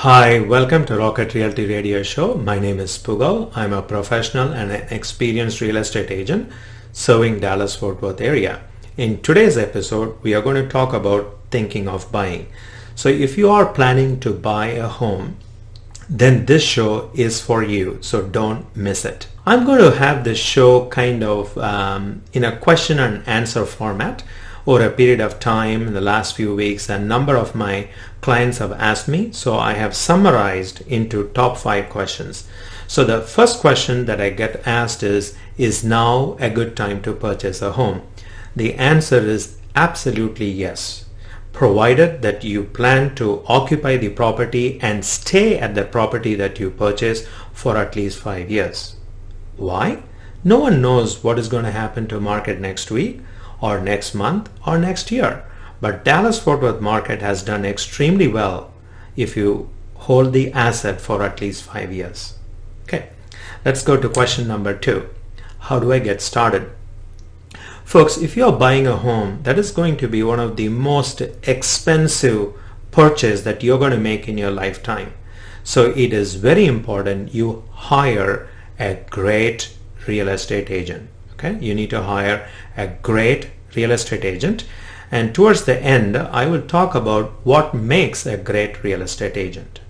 Hi, welcome to Rocket Realty Radio Show. My name is Poogle. I'm a professional and an experienced real estate agent serving Dallas-Fort Worth area. In today's episode, we are going to talk about thinking of buying. So if you are planning to buy a home, then this show is for you. So don't miss it. I'm going to have this show kind of in a question and answer format. Over a period of time in the last few weeks, a number of my clients have asked me, so I have summarized into top 5 questions. So the first question that I get asked is now a good time to purchase a home? The answer is absolutely yes, provided that you plan to occupy the property and stay at the property that you purchase for at least 5 years. Why? No one knows what is going to happen to market next week, or next month, or next year. But Dallas-Fort Worth market has done extremely well if you hold the asset for at least 5 years. Okay, let's go to question number 2. How do I get started? Folks, if you're buying a home, that is going to be one of the most expensive purchase that you're going to make in your lifetime. So it is very important you hire a great real estate agent. Okay, you need to hire a great real estate agent, and towards the end I will talk about what makes a great real estate agent.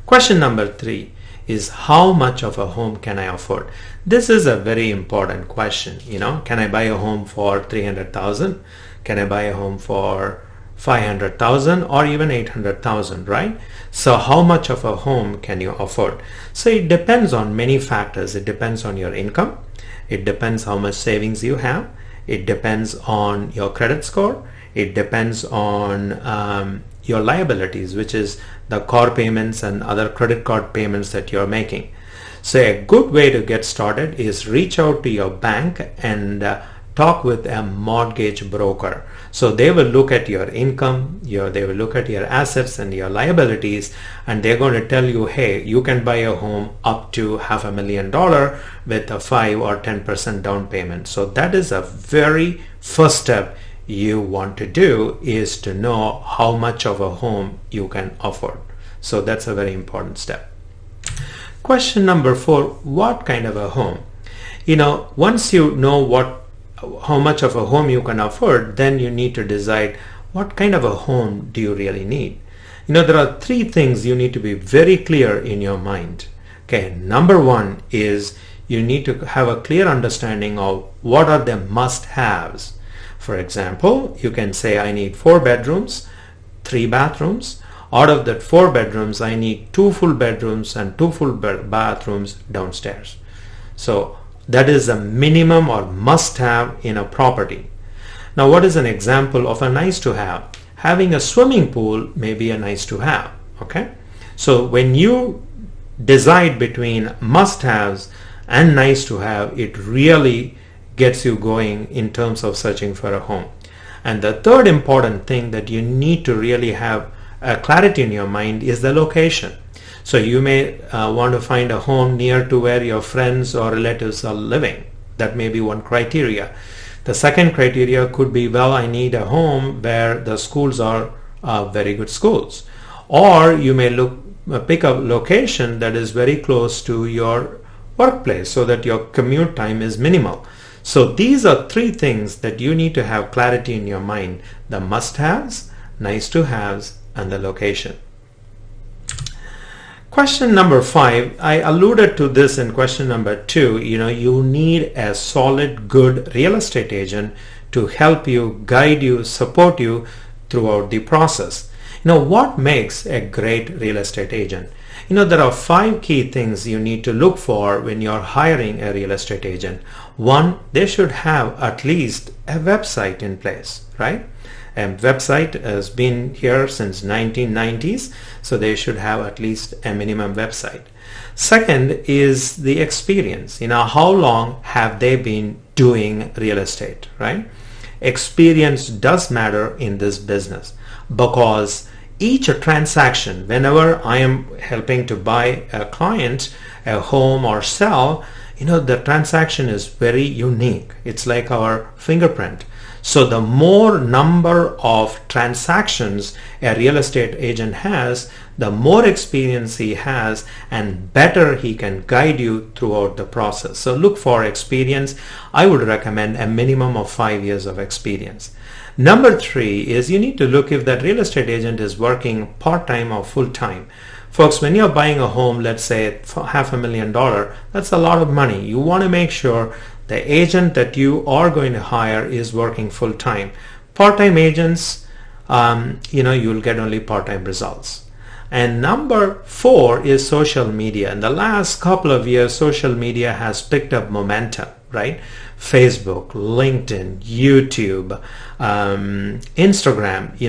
Question number 3 is how much of a home can I afford? This is a very important question. Can I buy a home for $300,000? Can I buy a home for $500,000 or even $800,000, right? So how much of a home can you afford? So it depends on many factors. It depends on your income. It depends how much savings you have. It depends on your credit score. It depends on your liabilities, which is the car payments and other credit card payments that you're making. So a good way to get started is reach out to your bank and talk with a mortgage broker. So they will look at your income, they will look at your assets and your liabilities, and they're going to tell you, hey, you can buy a home up to $500,000 with a 5 or 10% down payment. So that is a very first step you want to do, is to know how much of a home you can afford. So that's a very important step. Question number 4, what kind of a home? Once you know how much of a home you can afford, then you need to decide what kind of a home do you really need. There are 3 things you need to be very clear in your mind. Okay, number 1 is you need to have a clear understanding of what are the must-haves. For example, you can say I need 4 bedrooms, 3 bathrooms. Out of that 4 bedrooms, I need 2 full bedrooms and 2 full bathrooms downstairs. So that is a minimum or must have in a property. Now, what is an example of a nice to have? Having a swimming pool may be a nice to have. Okay, so when you decide between must haves and nice to have, it really gets you going in terms of searching for a home. And the third important thing that you need to really have clarity in your mind is the location. So you may want to find a home near to where your friends or relatives are living. That may be one criteria. The second criteria could be, well, I need a home where the schools are very good schools. Or you may pick a location that is very close to your workplace so that your commute time is minimal. So these are 3 things that you need to have clarity in your mind: the must-haves, nice-to-haves, and the location. Question number 5, I alluded to this in question number 2. You need a solid, good real estate agent to help you, guide you, support you throughout the process. What makes a great real estate agent? There are 5 key things you need to look for when you're hiring a real estate agent. 1, they should have at least a website in place, right? A website has been here since 1990s, so they should have at least a minimum website. Second is the experience. How long have they been doing real estate, right? Experience does matter in this business, because each transaction, whenever I am helping to buy a client a home or sell, the transaction is very unique. It's like our fingerprint. So the more number of transactions a real estate agent has, the more experience he has, and better he can guide you throughout the process. So look for experience. I would recommend a minimum of 5 years of experience. Number 3 is you need to look if that real estate agent is working part-time or full-time. Folks, when you're buying a home, let's say for $500,000, that's a lot of money. You want to make sure the agent that you are going to hire is working full-time. Part-time agents, you'll get only part-time results. And number 4 is social media. In the last couple of years, social media has picked up momentum, right? Facebook, LinkedIn, YouTube, Instagram.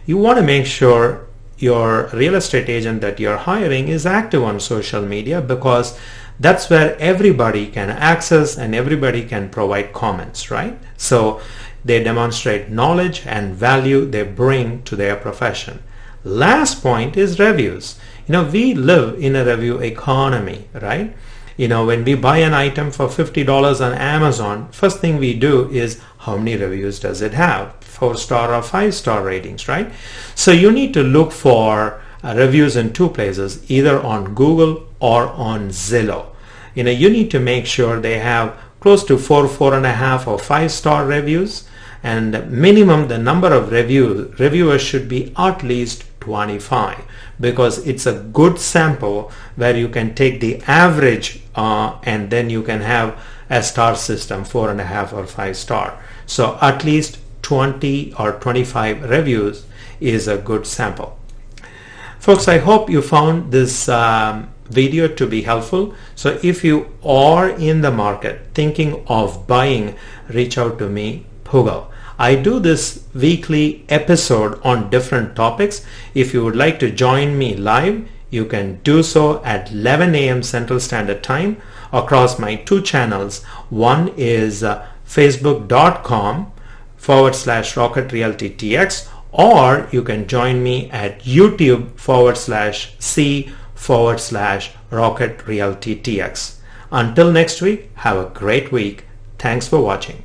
You want to make sure your real estate agent that you're hiring is active on social media, because that's where everybody can access and everybody can provide comments, right? So they demonstrate knowledge and value they bring to their profession. Last point is reviews. We live in a review economy, right? When we buy an item for $50 on Amazon, first thing we do is how many reviews does it have? 4-star or 5-star ratings, right? So you need to look for reviews in 2 places, either on Google or on Zillow. You need to make sure they have close to 4, 4.5 or 5-star reviews, and minimum the number of reviewers should be at least 25, because it's a good sample where you can take the average and then you can have a star system, 4.5 or 5-star. So at least 20 or 25 reviews is a good sample. Folks, I hope you found this video to be helpful. So if you are in the market thinking of buying, reach out to me, Poogle. I do this weekly episode on different topics. If you would like to join me live, you can do so at 11 a.m. Central Standard Time across my 2 channels. One is facebook.com/RocketRealtyTX, or you can join me at YouTube/C/RocketRealtyTX. Until next week, have a great week. Thanks for watching.